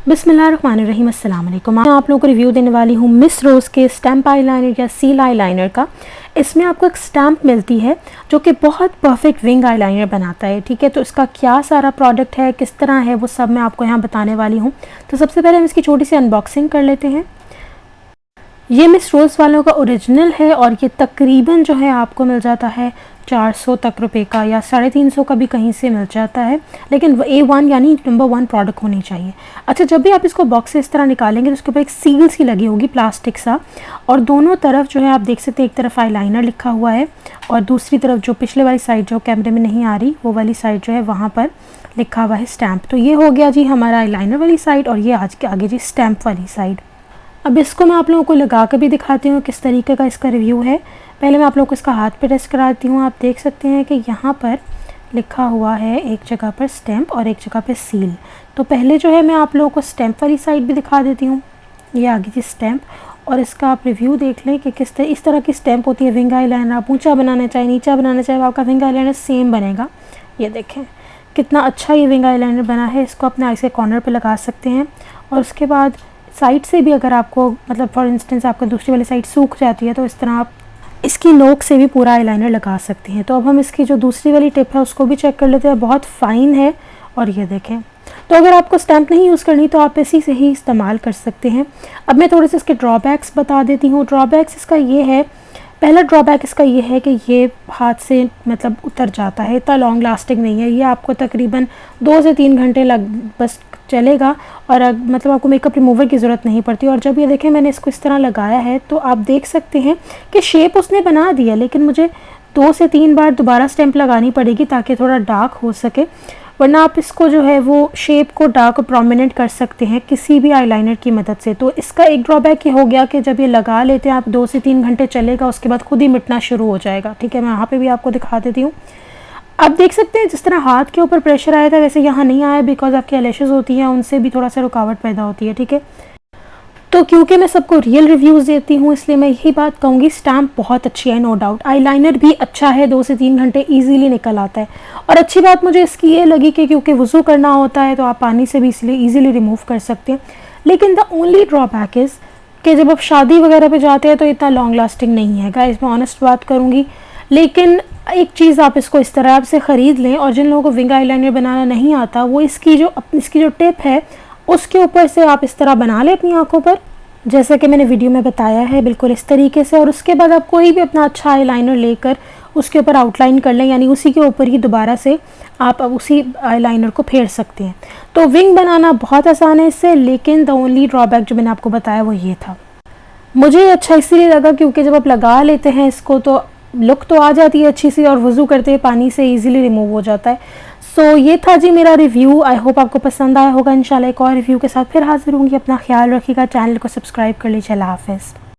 बिस्मिल्लाहिर्रहमानिर्रहीम, अस्सलाम वालेकुम। मैं आप लोगों को रिव्यू देने वाली हूँ मिस रोज़ के स्टैम्प आईलाइनर या सील आईलाइनर का। इसमें आपको एक स्टैम्प मिलती है जो कि बहुत परफेक्ट विंग आईलाइनर बनाता है। ठीक है, तो इसका क्या सारा प्रोडक्ट है, किस तरह है, वो सब मैं आपको यहाँ बताने वाली हूँ। तो सबसे पहले हम इसकी छोटी सी अनबॉक्सिंग कर लेते हैं। ये मिस रोज़ वालों का ओरिजिनल है और ये तकरीबन जो है आपको मिल जाता है 400 तक रुपए का, या 350 का भी कहीं से मिल जाता है, लेकिन A1 यानी नंबर 1 प्रोडक्ट होनी चाहिए। अच्छा, जब भी आप इसको बॉक्स से इस तरह निकालेंगे तो उसके ऊपर एक सील सी लगी होगी प्लास्टिक सा, और दोनों तरफ जो है आप देख सकते हैं, एक तरफ आईलाइनर लिखा हुआ है और दूसरी तरफ जो पिछले वाली साइड जो कैमरे में नहीं आ रही वो वाली साइड जो है वहाँ पर लिखा हुआ है स्टैम्प। तो ये हो गया जी हमारा आईलाइनर वाली साइड, और ये आज के आगे जी स्टैम्प वाली साइड। अब इसको मैं आप लोगों को लगा कर भी दिखाती हूँ किस तरीके का इसका रिव्यू है। पहले मैं आप लोगों को इसका हाथ पे टेस्ट कराती हूँ। आप देख सकते हैं कि यहाँ पर लिखा हुआ है एक जगह पर स्टैम्प और एक जगह पर सील। तो पहले जो है मैं आप लोगों को स्टैम्प वाली साइड भी दिखा देती हूँ। ये आगे जी स्टैम्प, और इसका आप रिव्यू देख लें कि इस तरह की स्टैम्प होती है विंग आईलाइनर। आप ऊँचा बनाना चाहे नीचा बनाना चाहे, आपका विंग आईलाइनर सेम बनेगा। ये देखें कितना अच्छा ये विंग आईलाइनर बना है। इसको अपने आईज के कॉर्नर पर लगा सकते हैं, और उसके बाद साइड से भी अगर आपको मतलब फॉर इंस्टेंस आपको दूसरी वाली साइड सूख जाती है तो इस तरह आप इसकी नोक से भी पूरा आईलाइनर लगा सकते हैं। तो अब हम इसकी जो दूसरी वाली टिप है उसको भी चेक कर लेते हैं। बहुत फ़ाइन है, और ये देखें। तो अगर आपको स्टैम्प नहीं यूज़ करनी तो आप इसी से ही इस्तेमाल कर सकते हैं। अब मैं थोड़े से इसके ड्रॉबैक्स बता देती हूँ। ड्रॉबैक्स इसका ये है, पहला ड्रॉबैक इसका ये है कि ये हाथ से मतलब उतर जाता है, इतना लॉन्ग लास्टिंग नहीं है। ये आपको तकरीबन 2 से 3 घंटे बस चलेगा, और मतलब आपको मेकअप रिमूवर की ज़रूरत नहीं पड़ती। और जब ये देखें मैंने इसको इस तरह लगाया है तो आप देख सकते हैं कि शेप उसने बना दी है, लेकिन मुझे 2 से 3 बार दोबारा स्टैम्प लगानी पड़ेगी ताकि थोड़ा डार्क हो सके, वरना आप इसको जो है वो शेप को डार्क और प्रोमिनेंट कर सकते हैं किसी भी आईलाइनर की मदद से। तो इसका एक ड्रॉबैक ये हो गया कि जब ये लगा लेते हैं आप 2 से 3 घंटे चलेगा, उसके बाद खुद ही मिटना शुरू हो जाएगा। ठीक है, मैं यहाँ पे भी आपको दिखा देती हूँ। आप देख सकते हैं जिस तरह हाथ के ऊपर प्रेशर आया था वैसे यहाँ नहीं आया, बिकॉज आपकी एलैशेस होती हैं उनसे भी थोड़ा सा रुकावट पैदा होती है। ठीक है, तो क्योंकि मैं सबको रियल रिव्यूज़ देती हूँ इसलिए मैं यही बात कहूँगी, स्टैम्प बहुत अच्छी है नो डाउट। आईलाइनर भी अच्छा है, 2 से 3 घंटे इजीली निकल आता है। और अच्छी बात मुझे इसकी ये लगी कि क्योंकि वज़ू करना होता है तो आप पानी से भी इसलिए ईज़िली रिमूव कर सकते हैं। लेकिन द ओनली ड्रॉबैक इज़ कि जब आप शादी वगैरह पर जाते हैं तो इतना लॉन्ग लास्टिंग नहीं है गाइस, मैं ऑनेस्ट बात करूँगी। लेकिन एक चीज़ आप इसको इस तरह से ख़रीद लें, और जिन लोगों को विंग आईलाइनर बनाना नहीं आता वो इसकी जो टिप है उसके ऊपर से आप इस तरह बना लें अपनी आंखों पर, जैसा कि मैंने वीडियो में बताया है बिल्कुल इस तरीके से। और उसके बाद आप कोई भी अपना अच्छा आईलाइनर लेकर उसके ऊपर आउटलाइन कर लें, यानी उसी के ऊपर ही दोबारा से आप अब उसी आईलाइनर को फेर सकते हैं। तो विंग बनाना बहुत आसान है इससे, लेकिन द ओनली ड्रॉबैक जो मैंने आपको बताया वो ये था। मुझे अच्छा इसीलिए लगा क्योंकि जब आप लगा लेते हैं इसको तो लुक तो आ जाती है अच्छी सी, और वज़ू करते हैं पानी से इजीली रिमूव हो जाता है। सो ये था जी मेरा रिव्यू। आई होप आपको पसंद आया होगा। इंशाल्लाह एक और रिव्यू के साथ फिर हाजिर होंगी। अपना ख्याल रखिएगा, चैनल को सब्सक्राइब कर लीजिए। अल्लाह हाफ़िज़।